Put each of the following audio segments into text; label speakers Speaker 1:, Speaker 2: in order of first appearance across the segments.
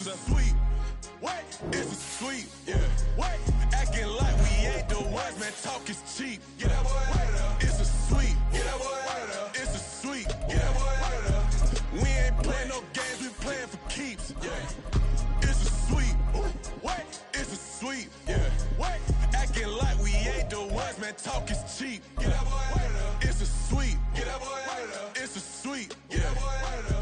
Speaker 1: Sweet. What? It's a sweet. Yeah. What? Acting like we ain't the ones, man. Talk is cheap. Get that boy out of there. It's a sweet. Get that boy out of there. It's a sweet. Get that boy out of there. We ain't playing no games. We playing for keeps. Yeah. It's a sweet. What? It's a sweet. Yeah. What? Acting like we ain't the ones, man. Talk is cheap. Get that boy out of there. It's a sweet. Get that boy out of there. It's a sweet. Get that boy out of there.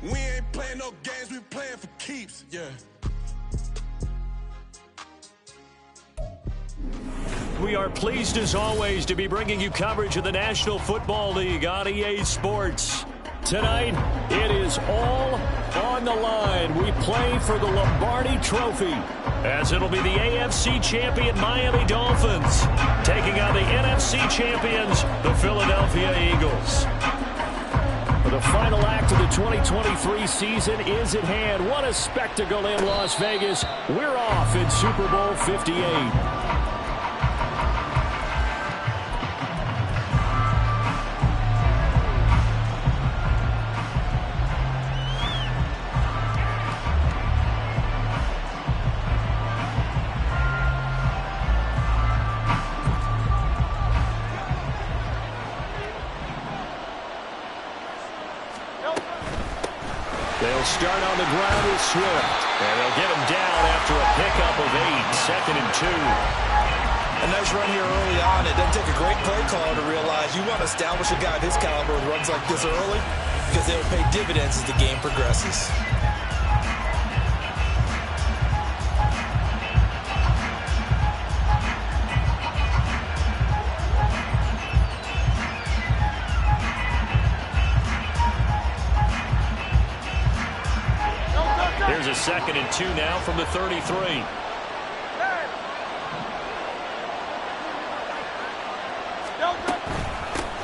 Speaker 1: We ain't playing no games. We playing for keeps. Yeah.
Speaker 2: We are pleased as always to be bringing you coverage of the National Football League on EA Sports. Tonight, it is all on the line. We play for the Lombardi Trophy, as it'll be the AFC champion Miami Dolphins taking on the NFC champions, the Philadelphia Eagles. The final act of the 2023 season is at hand. What a spectacle in Las Vegas. We're off in Super Bowl 58. They'll start on the ground with Swift. And they'll get him down after a pickup of 8, 2nd and 2.
Speaker 3: A nice run here early on. It doesn't take a great play caller to realize you want to establish a guy of his caliber with runs like this early, because they will pay dividends as the game progresses.
Speaker 2: Here's a 2nd and 2 now from the 33.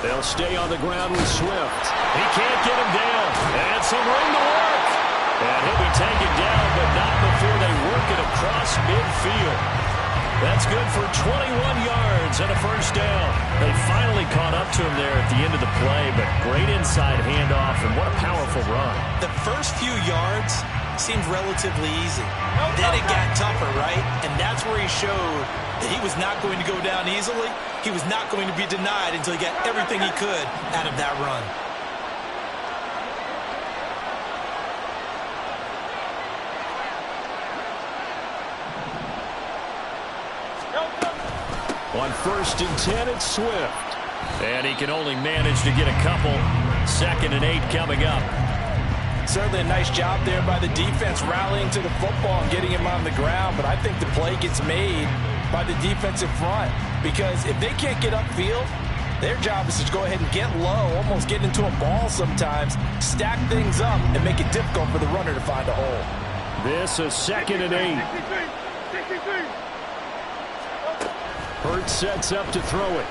Speaker 2: They'll stay on the ground with Swift. He can't get him down. And some room to work. And he'll be taken down, but not before they work it across midfield. That's good for 21 yards and a first down. They finally caught up to him there at the end of the play, but great inside handoff, and what a powerful run.
Speaker 3: The first few yards seemed relatively easy. Then it got tougher, right? And that's where he showed that he was not going to go down easily. He was not going to be denied until he got everything he could out of that run.
Speaker 2: On 1st and 10, it's Swift. And he can only manage to get a couple. 2nd and 8 coming up.
Speaker 3: Certainly a nice job there by the defense rallying to the football and getting him on the ground, but I think the play gets made by the defensive front, because if they can't get upfield, their job is to go ahead and get low, almost get into a ball sometimes, stack things up, and make it difficult for the runner to find a hole.
Speaker 2: This is 2nd and 8. Hurts sets up to throw it.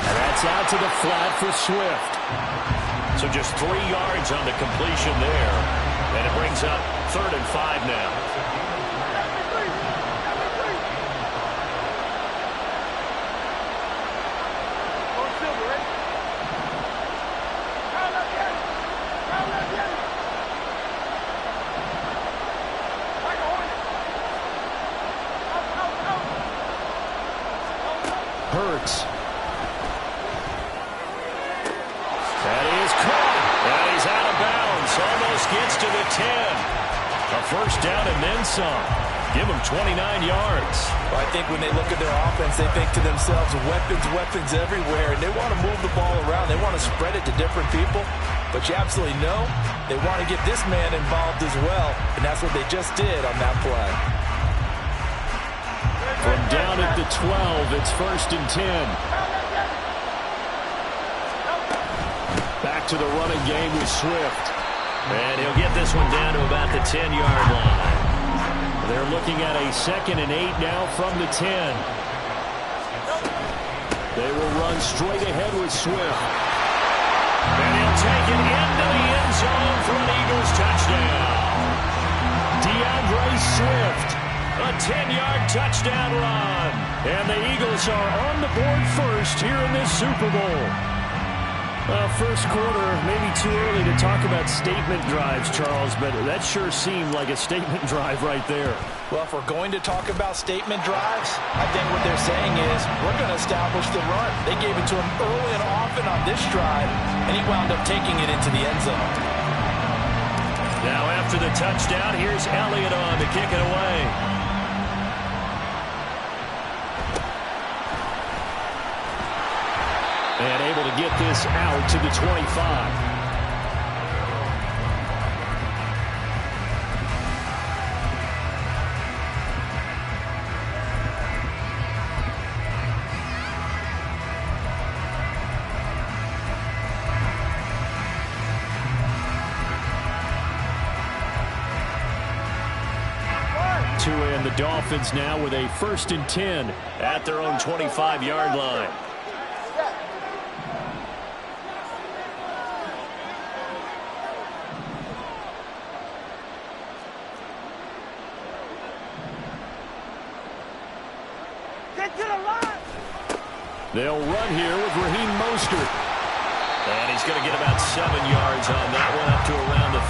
Speaker 2: And that's out to the flat for Swift. So just 3 yards on the completion there. And it brings up 3rd and 5 now. Hurts. That is caught. And he's out of bounds. Almost gets to the 10. A first down and then some. Give him 29 yards.
Speaker 3: Well, I think when they look at their offense, they think to themselves, weapons everywhere. And they want to move the ball around. They want to spread it to different people. But you absolutely know they want to get this man involved as well. And that's what they just did on that play.
Speaker 2: From down at the 12, it's 1st and 10. Back to the running game with Swift. And he'll get this one down to about the 10-yard line. They're looking at a 2nd and 8 now from the 10. They will run straight ahead with Swift. And he'll take it into the end zone for an Eagles touchdown. DeAndre Swift. A 10-yard touchdown run. And the Eagles are on the board first here in this Super Bowl. First quarter, maybe too early to talk about statement drives, Charles, but that sure seemed like a statement drive right there.
Speaker 3: Well, if we're going to talk about statement drives, I think what they're saying is we're going to establish the run. They gave it to him early and often on this drive, and he wound up taking it into the end zone.
Speaker 2: Now after the touchdown, here's Elliott on to kick it away. And able to get this out to the 25. 2 and the Dolphins now with a 1st and 10 at their own 25-yard line. They'll run here with Raheem Mostert. And he's going to get about 7 yards on that one, up to around the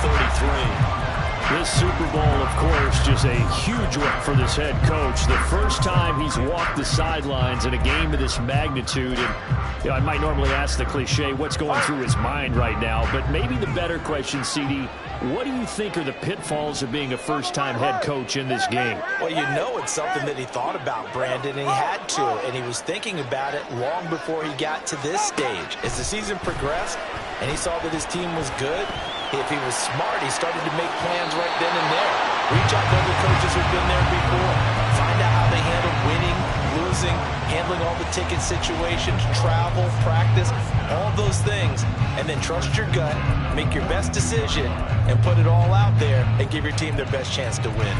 Speaker 2: 33. This Super Bowl, of course, just a huge one for this head coach. The first time he's walked the sidelines in a game of this magnitude. And I might normally ask the cliche, what's going through his mind right now? But maybe the better question, CD, what do you think are the pitfalls of being a first-time head coach in this game?
Speaker 3: Well, you know it's something that he thought about, Brandon, and he had to. And he was thinking about it long before he got to this stage. As the season progressed and he saw that his team was good, if he was smart, he started to make plans right then and there. Reach out to other coaches who've been there before. Find out how they handle winning, losing, handling all the ticket situations, travel, practice, all those things. And then trust your gut, make your best decision, and put it all out there and give your team their best chance to win.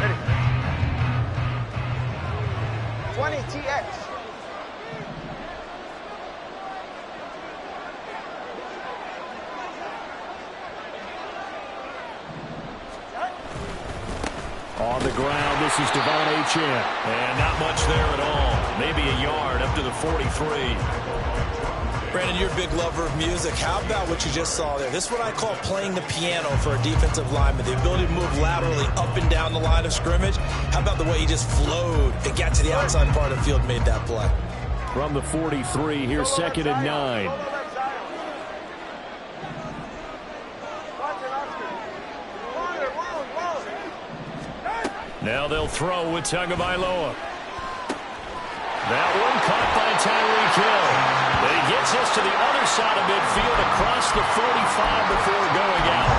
Speaker 4: Ready. 20 TX.
Speaker 2: On the ground, this is Devon Achane. And not much there at all. Maybe a yard up to the 43.
Speaker 3: Brandon, you're a big lover of music. How about what you just saw there? This is what I call playing the piano for a defensive lineman. The ability to move laterally up and down the line of scrimmage. How about the way he just flowed and got to the outside part of the field and made that play?
Speaker 2: From the 43, here's 2nd and 9. Now they'll throw with Tagovailoa. That one caught by Tyreek Hill. But he gets us to the other side of midfield across the 45 before going out.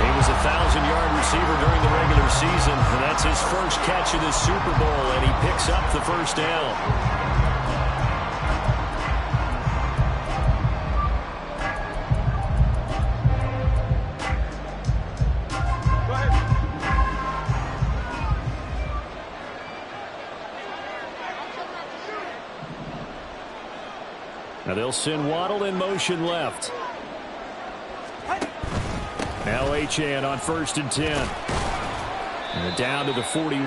Speaker 2: He was a 1,000-yard receiver during the regular season, and that's his first catch of this Super Bowl, and he picks up the first down. Now they'll send Waddle in motion left. Now Achane on 1st and 10. And down to the 41.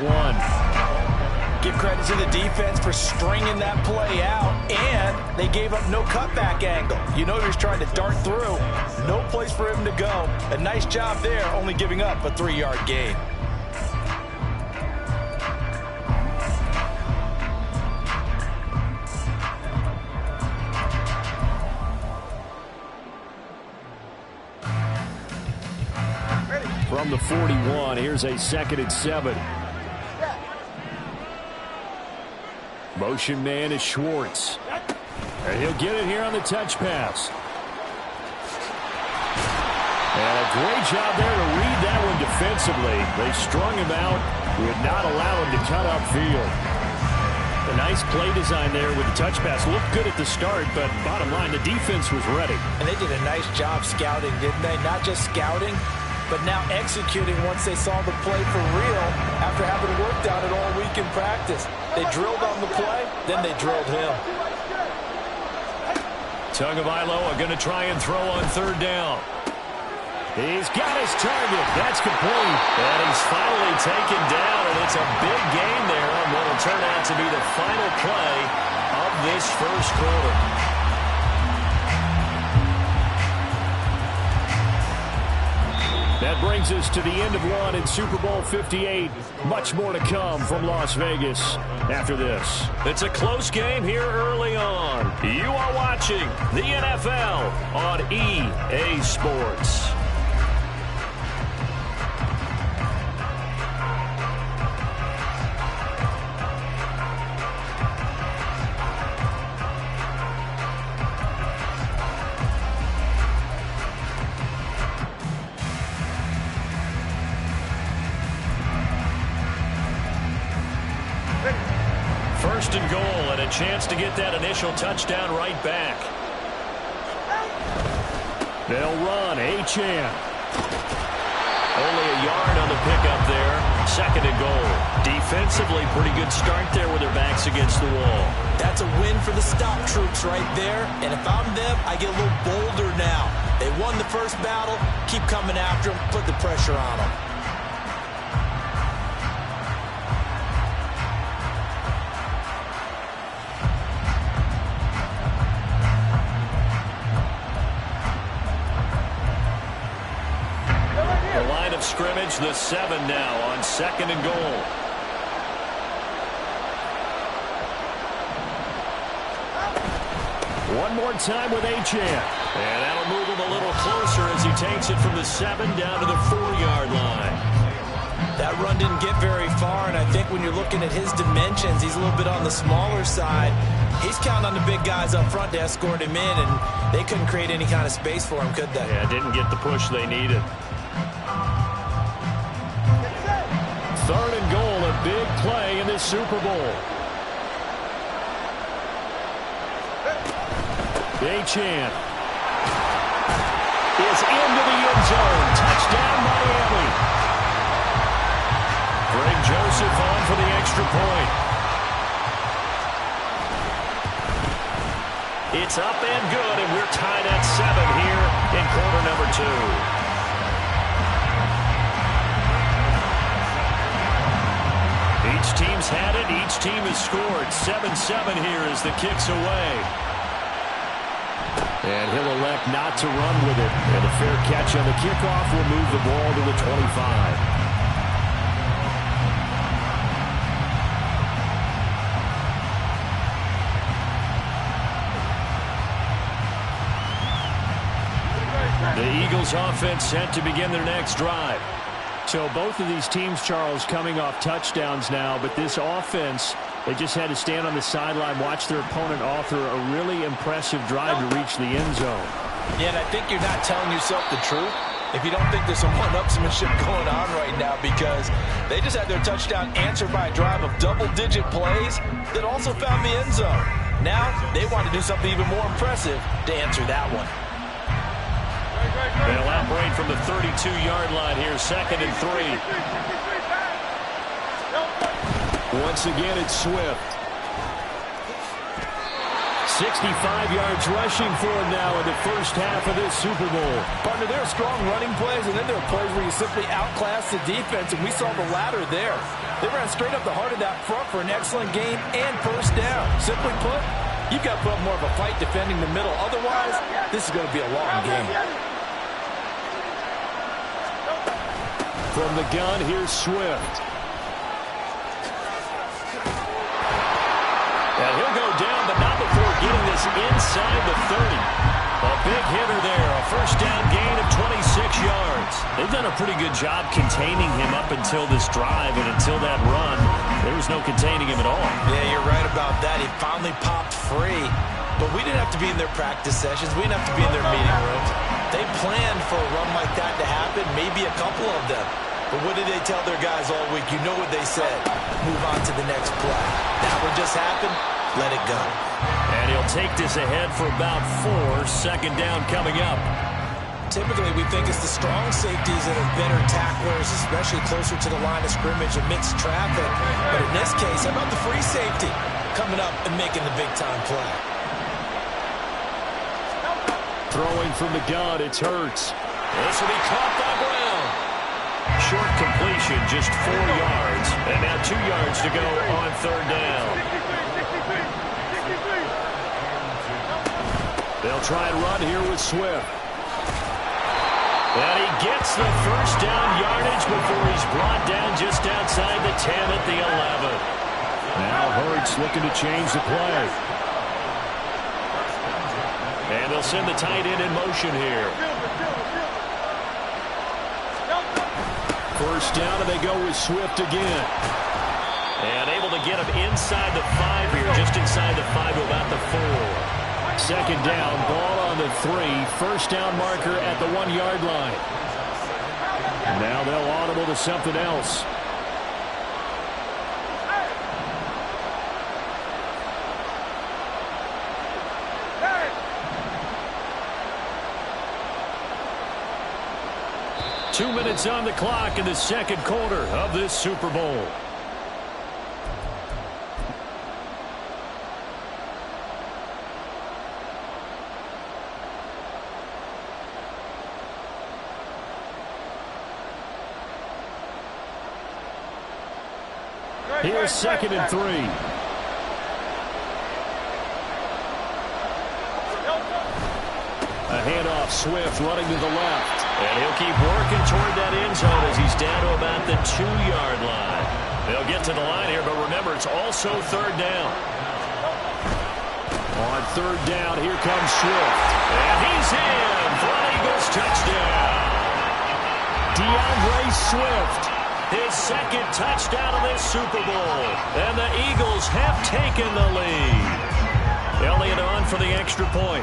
Speaker 3: Give credit to the defense for stringing that play out, and they gave up no cutback angle. You know he was trying to dart through. No place for him to go. A nice job there, only giving up a 3-yard gain.
Speaker 2: From the 41, here's a 2nd and 7. Motion man is Schwartz. And he'll get it here on the touch pass. And a great job there to read that one defensively. They strung him out, would not allow him to cut upfield. A nice play design there with the touch pass. Looked good at the start, but bottom line, the defense was ready.
Speaker 3: And they did a nice job scouting, didn't they? Not just scouting, but now executing once they saw the play for real after having worked on it all week in practice. They drilled on the play, then they drilled him.
Speaker 2: Tagovailoa going to try and throw on 3rd down. He's got his target. That's complete. And he's finally taken down, and it's a big gain there on one of will turn out to be the final play of this first quarter. That brings us to the end of one in Super Bowl 58. Much more to come from Las Vegas after this. It's a close game here early on. You are watching the NFL on EA Sports. First and goal, and a chance to get that initial touchdown right back. They'll run. Achane. Only a yard on the pickup there. Second and goal. Defensively, pretty good start there with their backs against the wall.
Speaker 3: That's a win for the stop troops right there. And if I'm them, I get a little bolder now. They won the first battle. Keep coming after them. Put the pressure on them.
Speaker 2: Scrimmage, the 7 now on second and goal. One more time with Achane. And that'll move him a little closer as he takes it from the 7 down to the 4-yard line.
Speaker 3: That run didn't get very far, and I think when you're looking at his dimensions, he's a little bit on the smaller side. He's counting on the big guys up front to escort him in, and they couldn't create any kind of space for him, could they?
Speaker 2: Yeah, didn't get the push they needed. Third and goal, a big play in this Super Bowl. Achane is into the end zone. Touchdown, Miami. Greg Joseph on for the extra point. It's up and good, and we're tied at 7 here in quarter number 2. Each team's had it. Each team has scored. 7-7 here as the kick's away. And he'll elect not to run with it. And a fair catch on the kickoff will move the ball to the 25. The Eagles offense set to begin their next drive. So both of these teams, Charles, coming off touchdowns now, but this offense, they just had to stand on the sideline, watch their opponent author a really impressive drive to reach the end zone.
Speaker 3: Yeah, and I think you're not telling yourself the truth if you don't think there's some one-upsmanship going on right now, because they just had their touchdown answered by a drive of double-digit plays that also found the end zone. Now they want to do something even more impressive to answer that one.
Speaker 2: They'll operate from the 32-yard line here, 2nd and 3. Once again, it's Swift. 65 yards rushing for him now in the first half of this Super Bowl.
Speaker 3: Partner, there are strong running plays, and then there are plays where you simply outclass the defense, and we saw the latter there. They ran straight up the heart of that front for an excellent gain and first down. Simply put, you've got to put up more of a fight defending the middle. Otherwise, this is going to be a long game.
Speaker 2: From the gun, here's Swift. And he'll go down, but not before getting this inside the 30. A big hitter there, a first down gain of 26 yards. They've done a pretty good job containing him up until this drive, and until that run, there was no containing him at all.
Speaker 3: Yeah, you're right about that. He finally popped free, but we didn't have to be in their practice sessions. We didn't have to be in their meeting rooms. They planned for a run like that to happen, maybe a couple of them. But what did they tell their guys all week? You know what they said. Move on to the next play. That one just happened. Let it go.
Speaker 2: And he'll take this ahead for about 4. Second down coming up.
Speaker 3: Typically, we think it's the strong safeties that are better tacklers, especially closer to the line of scrimmage amidst traffic. But in this case, how about the free safety coming up and making the big-time play?
Speaker 2: Throwing from the gun, it's Hurts. This will be caught by Brown. Short completion, just 4 yards. And now 2 yards to go on third down. They'll try and run here with Swift. And he gets the first down yardage before he's brought down just outside the 10 at the 11.
Speaker 5: Now Hurts looking to change the play.
Speaker 2: And they'll send the tight end in motion here.
Speaker 5: First down, and they go with Swift again.
Speaker 2: And able to get him inside the 5 here, just inside the 5 to about the 4.
Speaker 5: Second down, ball on the 3. First down marker at the 1-yard line. Now they'll audible to something else.
Speaker 2: Two minutes on the clock in the second quarter of this Super Bowl.
Speaker 5: Here's 2nd and 3. A handoff, Swift running to the left.
Speaker 2: And he'll keep working toward that end zone as he's down to about the 2-yard line. They'll get to the line here, but remember, it's also third down.
Speaker 5: On third down, here comes Swift.
Speaker 2: And he's in for an Eagles touchdown.
Speaker 5: DeAndre Swift.
Speaker 2: His second touchdown of this Super Bowl. And the Eagles have taken the lead. Elliott on for the extra point.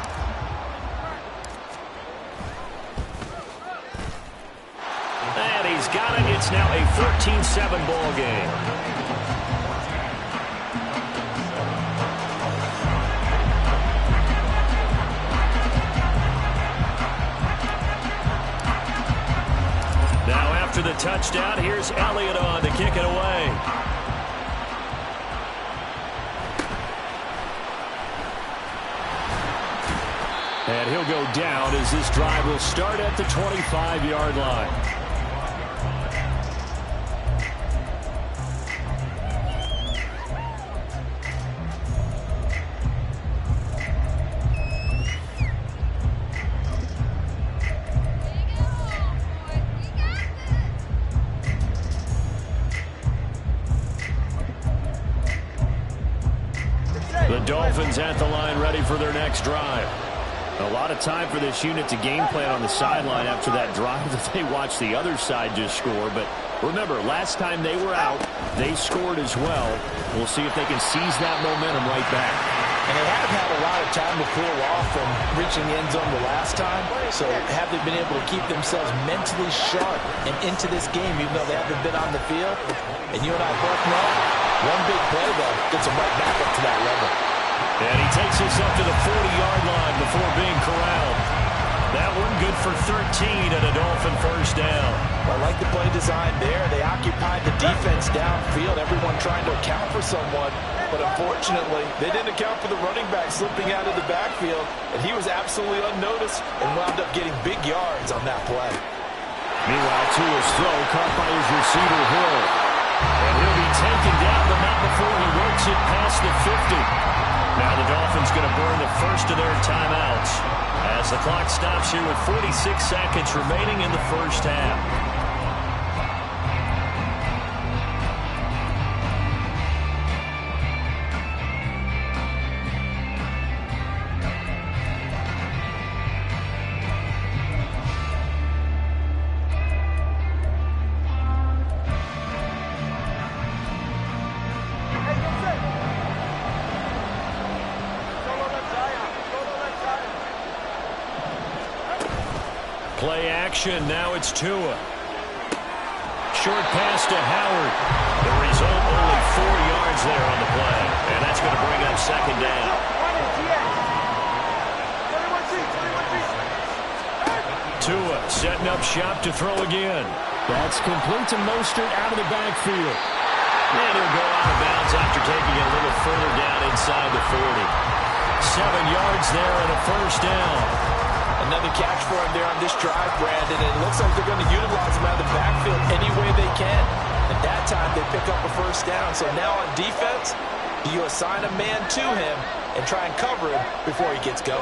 Speaker 2: And he's got it. It's now a 14-7 ball game. Now after the touchdown, here's Elliott on to kick it away.
Speaker 5: And he'll go down as this drive will start at the 25-yard line.
Speaker 2: The Dolphins at the line ready for their next drive.
Speaker 5: A lot of time for this unit to game plan on the sideline after that drive that they watched the other side just score. But remember, last time they were out, they scored as well. We'll see if they can seize that momentum right back.
Speaker 3: And they have had a lot of time to cool off from reaching the end zone the last time. So have they been able to keep themselves mentally sharp and into this game, even though they haven't been on the field? And you and I both know, one big play, though, gets them right back up to that level.
Speaker 2: And he takes us up to the 40-yard line before being corralled. That one good for 13 and a Dolphin first down.
Speaker 3: I like the play design there. They occupied the defense downfield, everyone trying to account for someone. But unfortunately, they didn't account for the running back slipping out of the backfield, and he was absolutely unnoticed and wound up getting big yards on that play.
Speaker 5: Meanwhile, Tua's throw caught by his receiver, Hill.
Speaker 2: And he'll be taken down, but not before he works it past the 50. Now the Dolphins going to burn the first of their timeouts as the clock stops here with 46 seconds remaining in the first half. Play action. Now it's Tua. Short pass to Howard. The result, only 4 yards there on the play. And that's going to bring up second down. Tua setting up shop to throw again.
Speaker 5: That's complete to Mostert out of the backfield.
Speaker 2: And he'll go out of bounds after taking it a little further down inside the 40. 7 yards there and a first down.
Speaker 3: Another the catch for him there on this drive, Brandon. And it looks like they're going to utilize him out of the backfield any way they can. And that time they pick up a first down. So now on defense, you assign a man to him and try and cover him before he gets going.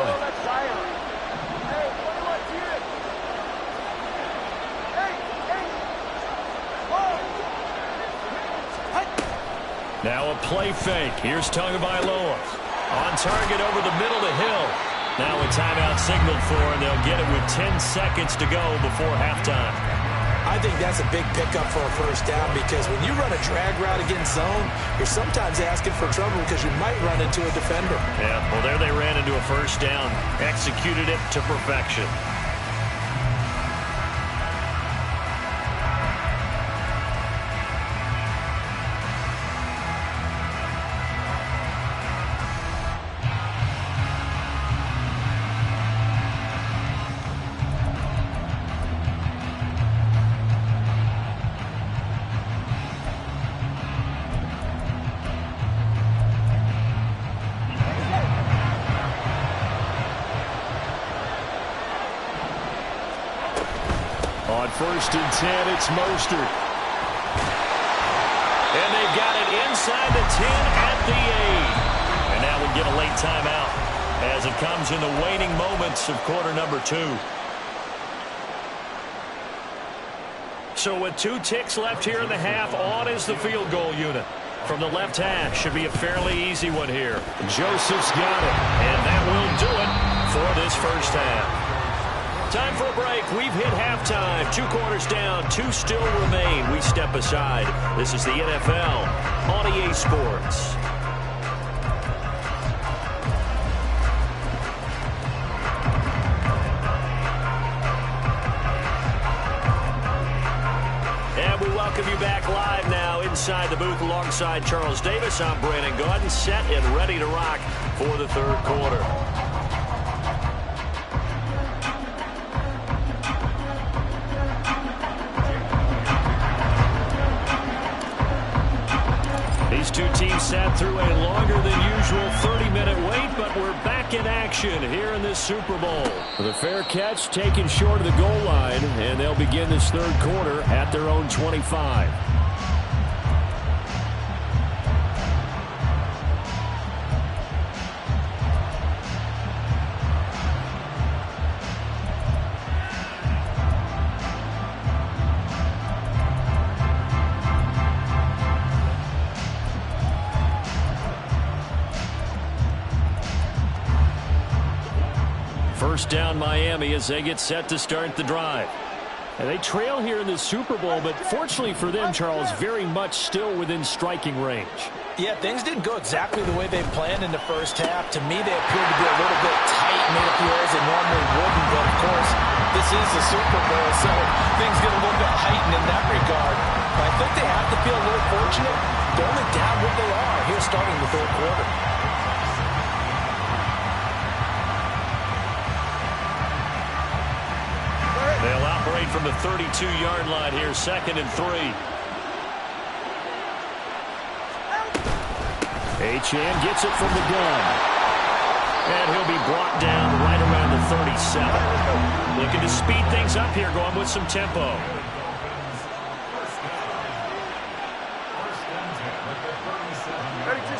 Speaker 2: Now a play fake. Here's Tagovailoa. On target over the middle to Hill. Now a timeout signaled for, and they'll get it with 10 seconds to go before halftime.
Speaker 3: I think that's a big pickup for a first down because when you run a drag route against zone, you're sometimes asking for trouble because you might run into a defender.
Speaker 2: Yeah, well, there they ran into a first down. Executed it to perfection. On 1st and 10, it's Mostert. And they've got it inside the 10 at the 8. And now we'll get a late timeout as it comes in the waning moments of quarter number 2. So with 2 ticks left here in the half, on is the field goal unit. From the left hash, should be a fairly easy one here. Joseph's got it, and that will do it for this first half. Time for a break. We've hit halftime. 2 quarters down. 2 still remain. We step aside. This is the NFL on EA Sports. And we welcome you back live now inside the booth alongside Charles Davis. I'm Brandon Gaudin, set and ready to rock for the 3rd quarter. These 2 teams sat through a longer than usual 30-minute wait, but we're back in action here in this Super Bowl. The fair catch taken short of the goal line, and they'll begin this 3rd quarter at their own 25. First down Miami as they get set to start the drive. And they trail here in the Super Bowl, but fortunately for them, Charles, very much still within striking range.
Speaker 3: Yeah, things didn't go exactly the way they planned in the first half. To me, they appeared to be a little bit tight, made up the areas they normally wouldn't. But, of course, this is the Super Bowl, so things get a little bit heightened in that regard. But I think they have to feel a little fortunate. They're only down what they are here starting the 3rd quarter.
Speaker 2: They'll operate from the 32-yard line here, 2nd and 3. Achane gets it from the gun. And he'll be brought down right around the 37. Looking to speed things up here, going with some tempo.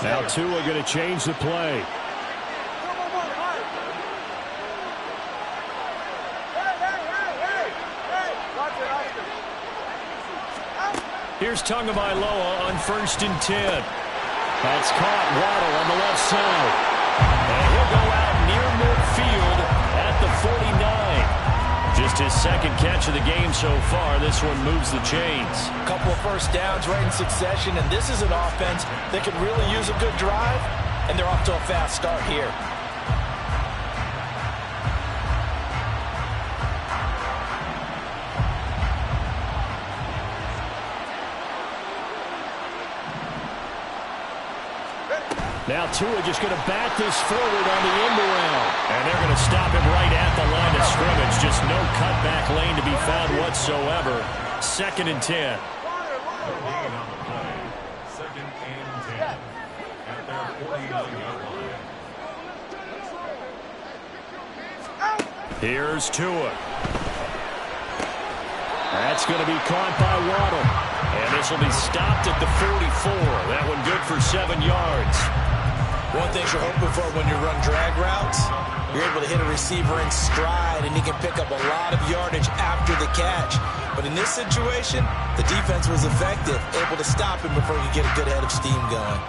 Speaker 2: Now Tua going to change the play. Here's Tagovailoa on 1st and 10. That's caught. Waddle on the left side. And he'll go out near midfield at the 49. Just his 2nd catch of the game so far. This one moves the chains.
Speaker 3: A couple of first downs right in succession, and this is an offense that could really use a good drive, and they're off to a fast start here.
Speaker 2: Now Tua just going to bat this forward on the end around. And they're going to stop him right at the line of scrimmage. Just no cutback lane to be found whatsoever. 2nd and 10. Here's Tua. That's going to be caught by Waddle. And this will be stopped at the 44. That one good for 7 yards.
Speaker 3: One thing you're hoping for when you run drag routes, you're able to hit a receiver in stride, and he can pick up a lot of yardage after the catch. But in this situation, the defense was effective, able to stop him before he could get a good head of steam going.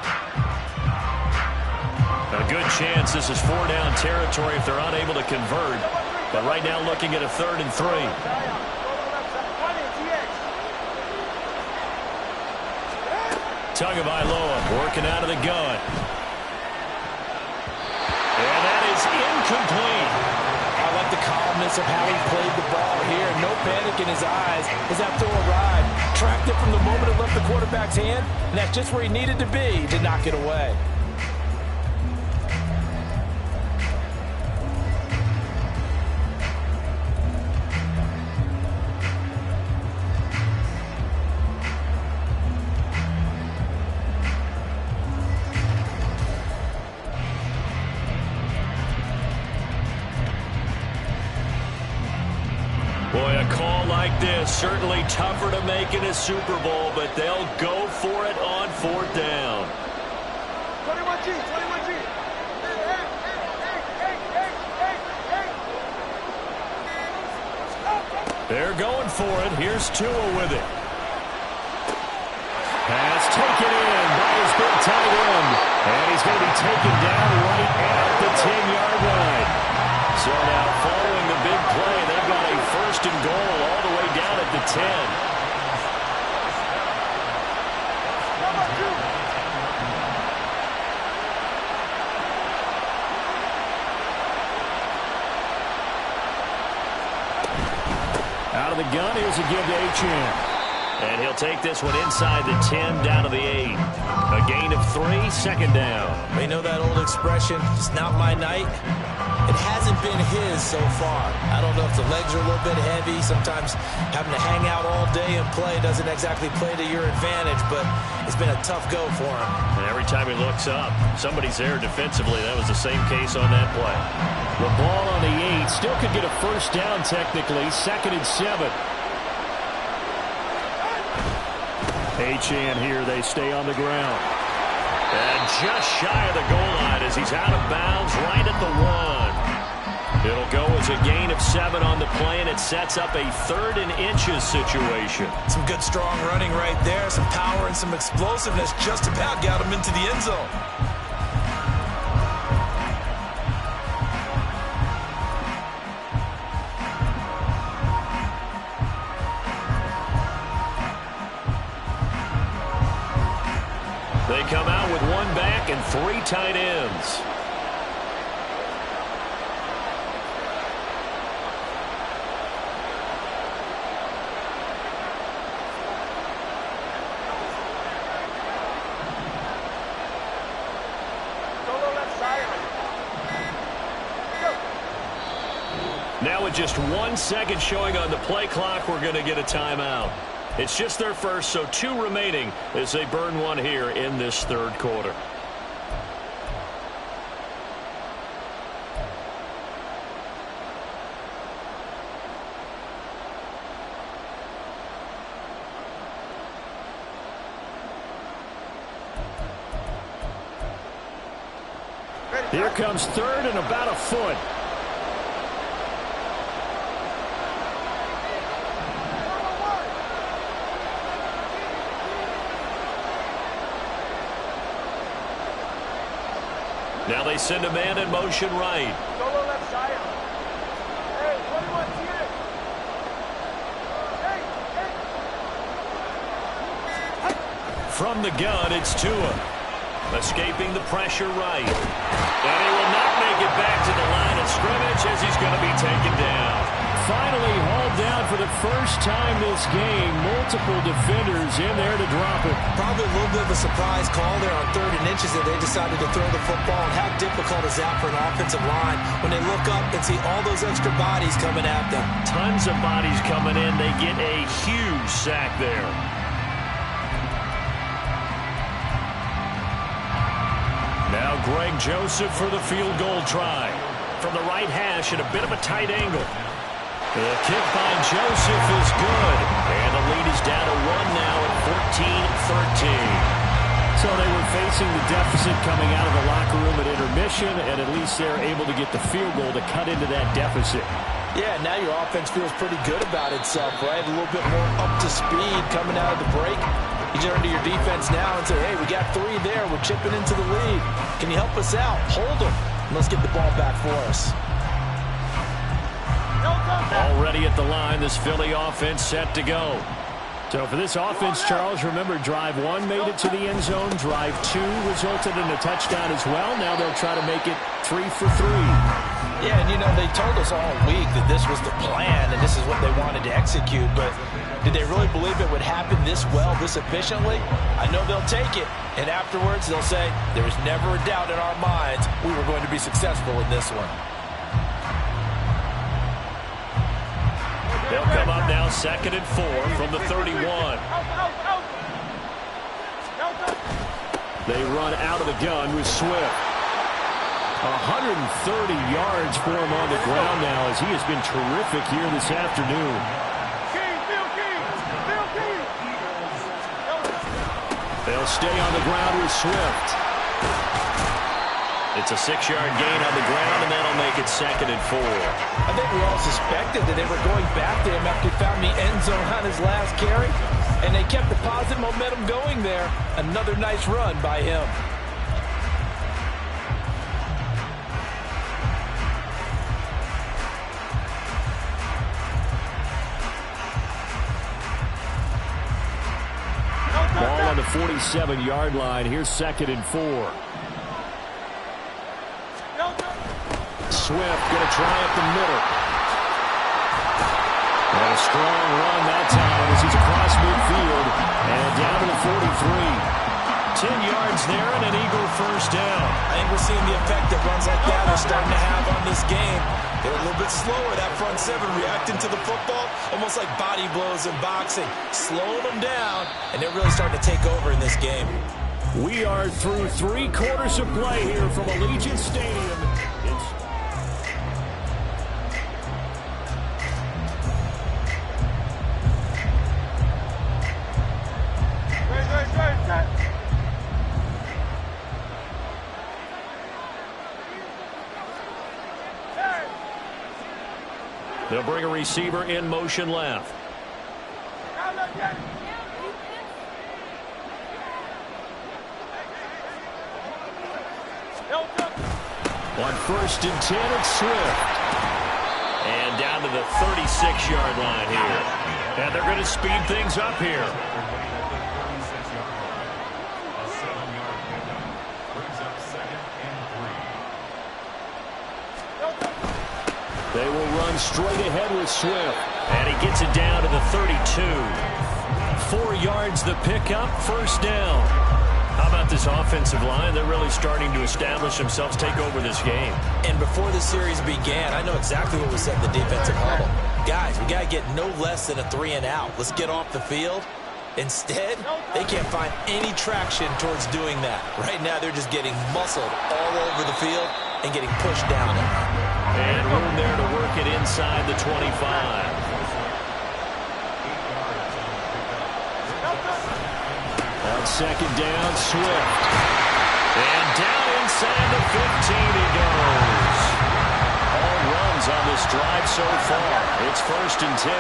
Speaker 2: A good chance this is 4-down territory if they're unable to convert. But right now looking at a 3rd and 3. Tagovailoa working out of the gun. And that is incomplete.
Speaker 3: I like the calmness of how he played the ball here. No panic in his eyes as that throw arrived. Tracked it from the moment it left the quarterback's hand, and that's just where he needed to be to knock it away.
Speaker 2: Boy, a call like this, certainly tougher to make in a Super Bowl, but they'll go for it on 4th down.
Speaker 4: 21G, 21G.
Speaker 2: They're going for it. Here's Tua with it. Pass taken in by his big tight end. And he's going to be taken down right at the 10-yard line. So now following the big play, they've got a 1st and goal all the way down at the 10. Out of the gun, here's a give to Achane. And he'll take this one inside the 10 down to the 8. A gain of 3, 2nd down.
Speaker 3: You know that old expression, it's not my night? It hasn't been his so far. I don't know if the legs are a little bit heavy. Sometimes having to hang out all day and play doesn't exactly play to your advantage, but it's been a tough go for him.
Speaker 2: And every time he looks up, somebody's there defensively. That was the same case on that play. The ball on the 8 still could get a 1st down technically. 2nd and 7. Achane here, they stay on the ground. And just shy of the goal line as he's out of bounds right at the 1. It'll go as a gain of 7 on the play, and it sets up a 3rd and inches situation.
Speaker 3: Some good strong running right there, some power and some explosiveness, just about got him into the end zone.
Speaker 2: They come out with 1 back and 3 tight ends. Now with just 1 second showing on the play clock, we're going to get a timeout. It's just their first, so 2 remaining as they burn 1 here in this 3rd quarter. Here comes 3rd and about a foot. Now they send a man in motion right.
Speaker 4: Solo left side. Hey, 21 here. Hey.
Speaker 2: From the gun, it's Tua. Escaping the pressure right. And he will not make it back to the line of scrimmage as he's going to be taken down. Finally hauled down for the first time this game. Multiple defenders in there to drop it.
Speaker 3: Probably a little bit of a surprise call there on 3rd and inches that they decided to throw the football. And how difficult is that for an offensive line when they look up and see all those extra bodies coming at them?
Speaker 2: Tons of bodies coming in. They get a huge sack there. Now Greg Joseph for the field goal try. from the right hash at a bit of a tight angle. The kick by Joseph is good. And the lead is down to 1 now at 14-13. So they were facing the deficit coming out of the locker room at intermission, and at least they're able to get the field goal to cut into that deficit.
Speaker 3: Yeah, now your offense feels pretty good about itself, right? A little bit more up to speed coming out of the break. You turn to your defense now and say, hey, we got 3 there. We're chipping into the lead. Can you help us out? Hold them. And let's get the ball back for us.
Speaker 2: Already at the line, this Philly offense set to go. So for this offense, Charles, remember, drive 1 made it to the end zone. Drive 2 resulted in a touchdown as well. Now they'll try to make it 3 for 3.
Speaker 3: Yeah, and you know, they told us all week that this was the plan and this is what they wanted to execute, but did they really believe it would happen this well, this efficiently? I know they'll take it, and afterwards they'll say, there was never a doubt in our minds we were going to be successful in this one.
Speaker 2: They'll come up now 2nd and 4 from the 31. They run out of the gun with Swift. 130 yards for him on the ground now as he has been terrific here this afternoon. They'll stay on the ground with Swift. It's a 6-yard gain on the ground, and that'll make it 2nd and 4.
Speaker 3: I think we all suspected that they were going back to him after he found the end zone on his last carry, and they kept the positive momentum going there. Another nice run by him.
Speaker 2: Ball on the 47-yard line. Here's 2nd and 4. Swift going to try up the middle. And a strong run that time as he's across midfield and down to the 43. 10 yards there and an Eagle first down.
Speaker 3: I think we're seeing the effect that runs like that are starting to have on this game. They're a little bit slower, that front 7, reacting to the football, almost like body blows in boxing. Slowing them down, and they're really starting to take over in this game.
Speaker 2: We are through 3 quarters of play here from Allegiant Stadium. They'll bring a receiver in motion left. On 1st and 10, it's Swift. And down to the 36-yard line here. And they're going to speed things up here. They will run straight ahead with Swift. And he gets it down to the 32. 4 yards the pickup, first down. How about this offensive line? They're really starting to establish themselves, take over this game.
Speaker 3: And before the series began, I know exactly what was said in the defensive huddle. Guys, we got to get no less than a 3 and out. Let's get off the field. Instead, they can't find any traction towards doing that. Right now, they're just getting muscled all over the field and getting pushed down.
Speaker 2: And room there to work it inside the 25. On 2nd down, Swift. And down inside the 15 he goes. All runs on this drive so far. It's 1st and 10.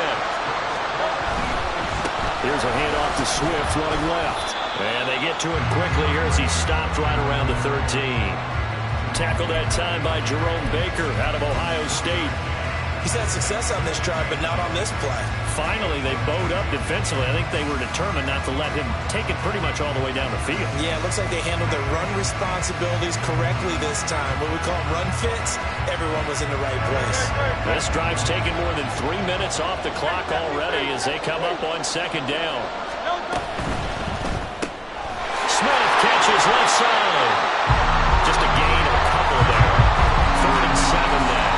Speaker 2: Here's a handoff to Swift running left. And they get to him quickly here as he stopped right around the 13. Tackled that time by Jerome Baker out of Ohio State.
Speaker 3: He's had success on this drive, but not on this play.
Speaker 2: Finally, they bowed up defensively. I think they were determined not to let him take it pretty much all the way down the field.
Speaker 3: Yeah, it looks like they handled their run responsibilities correctly this time. What we call run fits, everyone was in the right place.
Speaker 2: This drive's taken more than 3 minutes off the clock already as they come up on 2nd down. Smith catches left side. Just a gain of a couple there. 3rd and 7 now.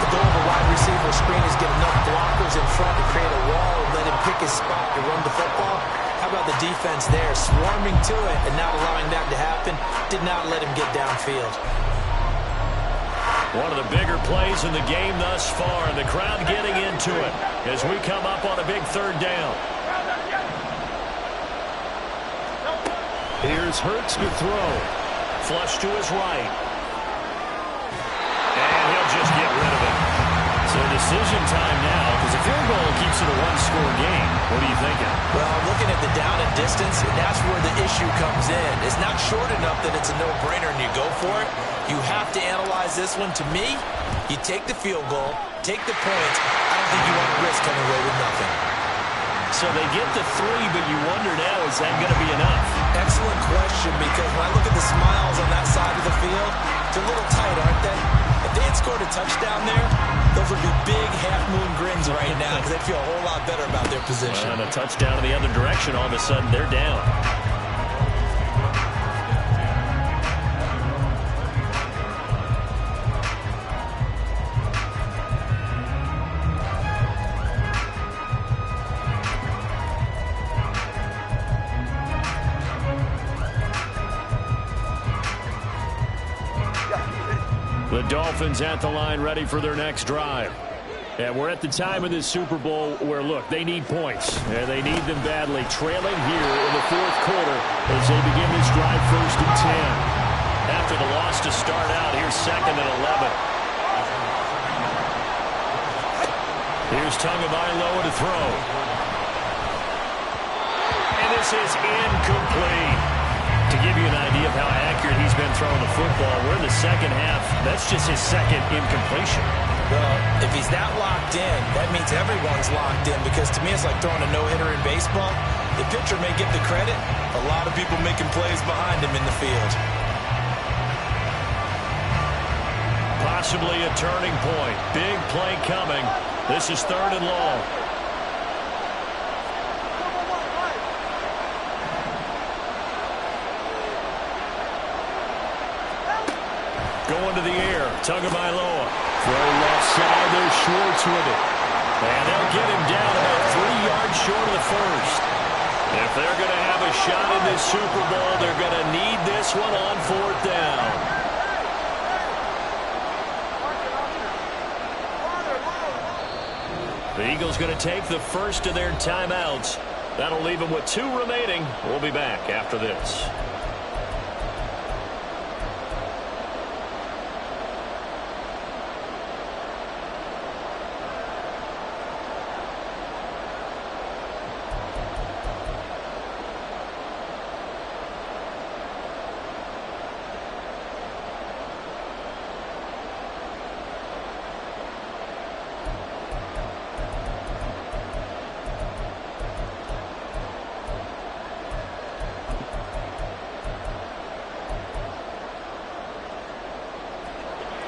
Speaker 3: The goal of a wide receiver screen is get enough blockers in front to create a wall and let him pick his spot to run the football. How about the defense there, swarming to it and not allowing that to happen? Did not let him get downfield.
Speaker 2: One of the bigger plays in the game thus far, and the crowd getting into it as we come up on a big third down. Here's Hurts to throw. Flush to his right. And he'll just get rid of it. So decision time now, because a field goal keeps it a one-score game. What are you thinking?
Speaker 3: Well, looking at the down and distance, that's where the issue comes in. It's not short enough that it's a no-brainer and you go for it. You have to analyze this one. To me, you take the field goal, take the points. I don't think you want to risk coming away with nothing.
Speaker 2: So they get the 3, but you wonder now, is that going to be enough?
Speaker 3: Excellent question, because when I look at the smiles on that side of the field, they're a little tight, aren't they? If they had scored a touchdown there, those would be big half-moon grins right now because they feel a whole lot better about their position.
Speaker 2: And a touchdown in the other direction, all of a sudden they're down. The Dolphins at the line ready for their next drive. And we're at the time of this Super Bowl where, look, they need points. And they need them badly. Trailing here in the fourth quarter as they begin this drive 1st and 10. After the loss to start out, here's 2nd and 11. Here's Tagovailoa to throw. And this is incomplete. To give you an idea of how accurate he's been throwing the football, we're in the second half. That's just his 2nd incompletion.
Speaker 3: Well, if he's that locked in, that means everyone's locked in, because to me it's like throwing a no-hitter in baseball. The pitcher may get the credit. A lot of people making plays behind him in the field.
Speaker 2: Possibly a turning point. Big play coming. This is 3rd and long. Going to the air. Tagovailoa. Throw left side. There's Schwartz with it. And they'll get him down about 3 yards short of the first. If they're going to have a shot in this Super Bowl, they're going to need this one on 4th down. The Eagles going to take the first of their timeouts. That'll leave them with 2 remaining. We'll be back after this.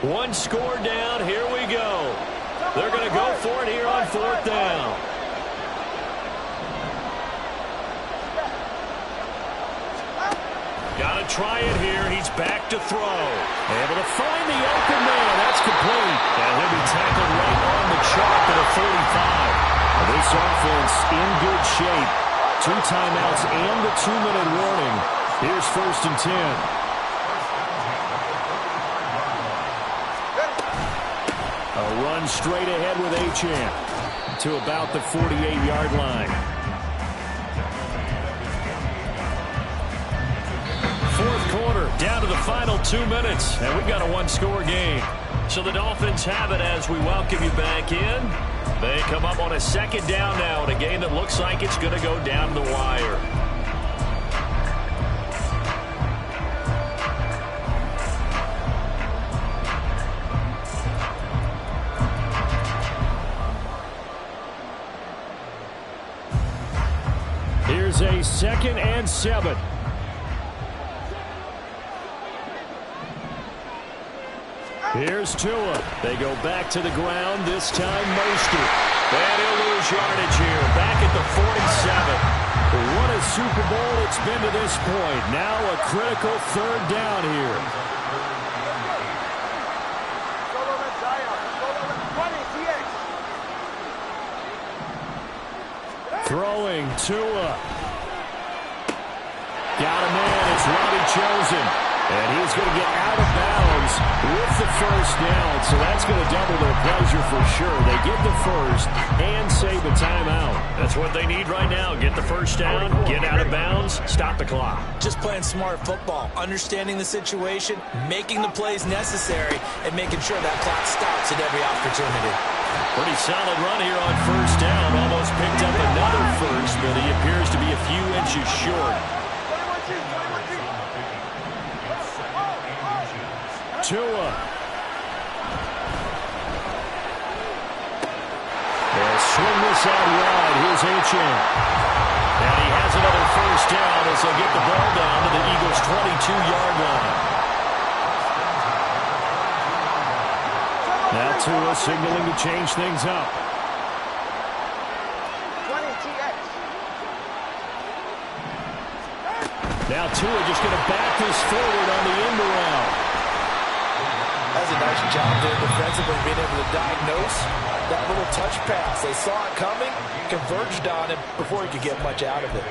Speaker 2: One score down. Here we go. They're going to go for it here on 4th down. Got to try it here. He's back to throw. Able to find the open man. That's complete. And he'll be tackled right on the chalk at a 45. This offense in good shape. 2 timeouts and the 2-minute warning. Here's 1st and 10. A run straight ahead with Achane to about the 48-yard line. 4th quarter, down to the final 2 minutes, and we've got a 1-score game. So the Dolphins have it as we welcome you back in. They come up on a 2nd down now in a game that looks like it's going to go down the wire. Here's a 2nd and 7. Here's Tua. They go back to the ground, this time Mostert. And he'll lose yardage here, back at the 47. What a Super Bowl it's been to this point. Now a critical 3rd down here. Throwing Tua. Got a man. It's Robbie Chosen. And he's going to get out of bounds with the first down, so that's going to double their pleasure for sure. They get the first and save a timeout. That's what they need right now. Get the first down, get out of bounds, stop the clock.
Speaker 3: Just playing smart football, understanding the situation, making the plays necessary, and making sure that clock stops at every opportunity.
Speaker 2: Pretty solid run here on first down. Almost picked up another first, but he appears to be a few inches short. Tua. They'll swing this out wide. Here's H.M. And he has another first down as they'll get the ball down to the Eagles' 22-yard line. Now Tua signaling to change things up.
Speaker 4: 20 TX.
Speaker 2: Now Tua just going to back this forward on the end around.
Speaker 3: That's a nice job there defensively, being able to diagnose that little touch pass. They saw it coming, converged on him before he could get much out of it.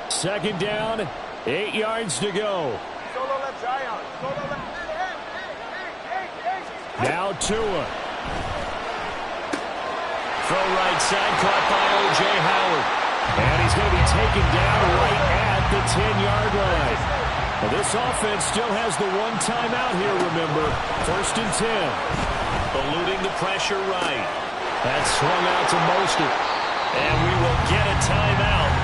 Speaker 2: Second down, 8 yards to go.
Speaker 4: Solo left Zion. Solo left.
Speaker 2: Now Tua. Throw right side, caught by O.J. Howard. And he's going to be taken down right at the 10-yard line. Well, this offense still has the one timeout here, remember. 1st and 10. Eluding the pressure right. That's swung out to Mostert. And we will get a timeout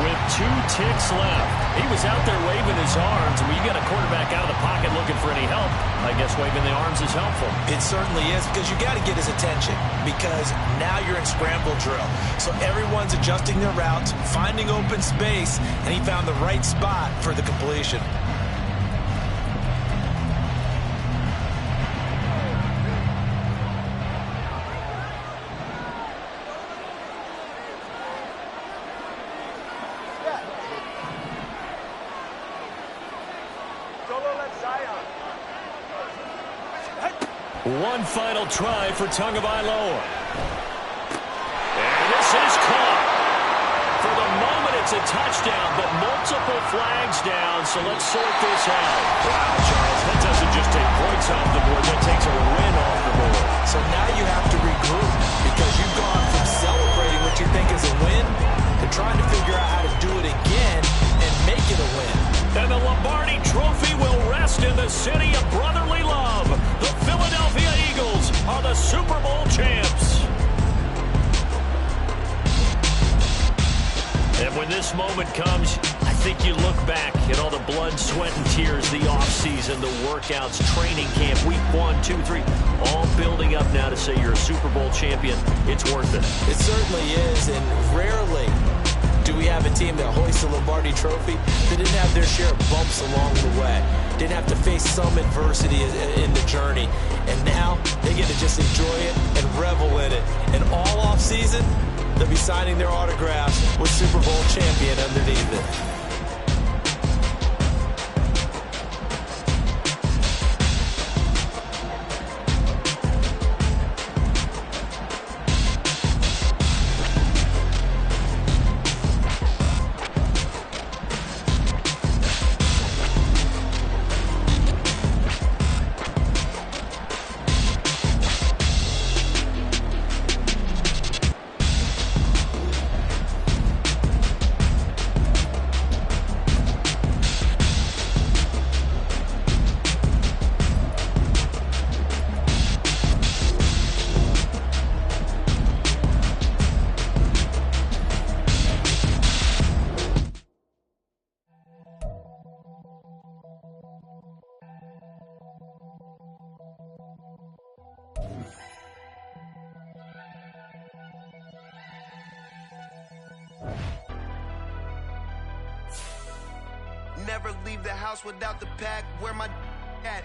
Speaker 2: with 2 ticks left. He was out there waving his arms. When you got a quarterback out of the pocket looking for any help, I guess waving the arms is helpful.
Speaker 3: It certainly is, because you got to get his attention, because now you're in scramble drill. So everyone's adjusting their routes, finding open space, and he found the right spot for the completion.
Speaker 2: One final try for Tagovailoa. And this is caught. For the moment, it's a touchdown, but multiple flags down, so let's sort this out. Wow, Charles, that doesn't just take points off the board, that takes a win off the board.
Speaker 3: So now you have to regroup, because you've gone from celebrating what you think is a win to trying to figure out how to do it again and make it a win.
Speaker 2: And the Lombardi Trophy will rest in the city of brotherly love. The Philadelphia Eagles are the Super Bowl champs. And when this moment comes, I think you look back at all the blood, sweat, and tears, the offseason, the workouts, training camp, week 1, 2, 3, all building up now to say you're a Super Bowl champion. It's worth it.
Speaker 3: It certainly is, and rarely do we have a team that hoists the Lombardi Trophy that didn't have their share of bumps along the way, didn't have to face some adversity in the journey, and now they get to just enjoy it and revel in it. And all offseason, they'll be signing their autographs with Super Bowl champion underneath it.
Speaker 6: Never leave the house without the pack. Where my